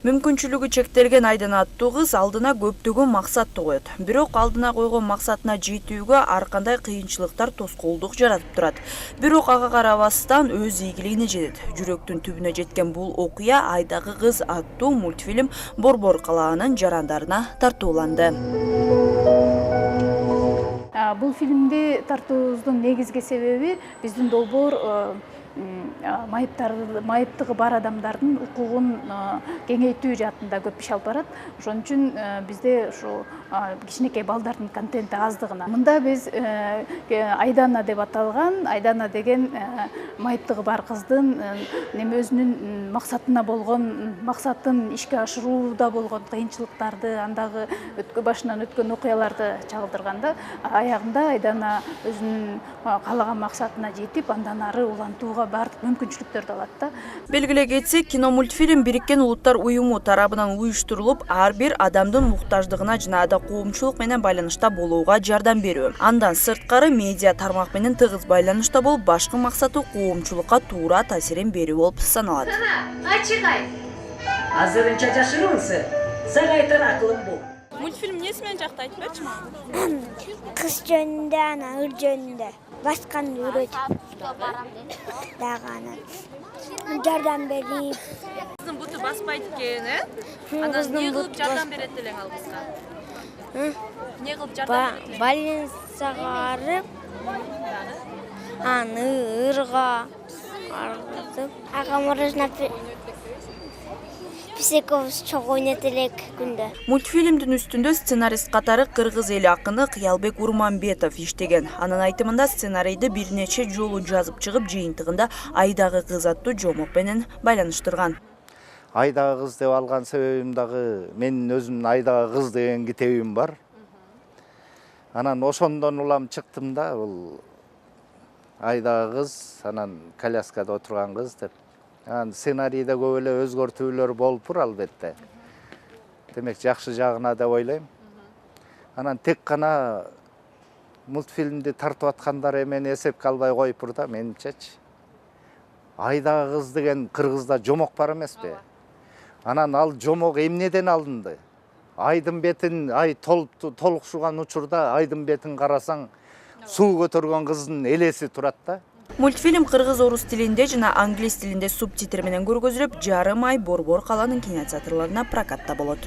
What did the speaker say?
Мүмкүнчүлүгү чектелген Айдана аттуу кыз алдына көптөгөн максатты коет. Бирок алдына койгон максатына жетүүгө ар кандай кыйынчылыктар тоскоолдук жаратып турат. Бирок ага карабастан өз ийгилигине жетет. Жүрөктүн түбүнө жеткен бул окуя Айдагы кыз аттуу мультфильм Борбор калаанын жарандарына тартууланды. Бул фильмди тартуубуздун негизги себеби биздин долбоор майыптыгы бар адамдардын укугун кеңейтүү жаатында көп иш алып барат. Ошон үчүн бизде ушу кичинекей балдардын контенти аздыгына. Мында биз Айдана деп аталган, Айдана деген майыптыгы бар кыздын өзүнүн максатына болгон, максатын ишке ашырууда болгон кыйынчылыктарды, андагы башынан өткөн окуяларды чагылдырганда, аягында Айдана өзүнүн каалаган максатына жетип, андан ары улантууга бардык мүмкүнчүлүктөрдү алат да. Белгилей кетсек, киномультфильм Бириккен Улуттар уюму тарабынан уюштурулуп, ар бир адамдын муктаждыгына жана коомчулук менен байланышта болууга жардам берүү. Андан сырткары медиа тармак менен тыгыз байланышта болуп, башкы максаты коомчулукка туура таасирин берүү болуп саналат. Ачыгай. Азырынча жашыруусу. Сага айтар акылым бул. Мультфильм эмнеси менен жактайт, айтчы мага? Кыз жөнүндө, ана ыр жөнүндө. Басканды үйрөтүп. Дагы жардам берип. Кыздын буту баспайт экен, Анан эмне кылып жардам берет элең ал кызга? Эмне кылып жардам берет элең? Больницага барып, аны ырга аргызып, ага можно психикабыз чоң ойнойт элек күндө. Мультфильмдин үстүндө сценарист катары кыргыз эл акыны Кыялбек Урманбетов иштеген. Анын айтымында сценарийди бир нече жолу жазып чыгып, жыйынтыгында Айдагы кыз аттуу жомок менен байланыштырган. Айдагы кыз деп алган себебим дагы менин өзүмдүн Айдагы кыз деген китебим бар. Анан ошондон улам чыктым да, бул Айдагы кыз, анан коляскада отурган кыз деп. Анан сценарийде көп эле өзгөртүүлөр болуптур албетте. Демек жакшы жагына деп ойлойм. Анан тек гана мультфильмди тартып аткандар эмени эсепке албай коюптур да, менимчечи. Айдагы кыз деген кыргызда жомок бар эмеспи? Анан ал жомок эмнеден алынды? Айдын бетин, ай толукшуган учурда айдын бетин карасаң, суу көтөргөн кыздын элеси турат да. Мультфильм кыргыз орус тилинде жана англис тилинде субтитр менен көргөзүлүп, жарым ай Борбор калаанын кинотеатрларына прокатта болот.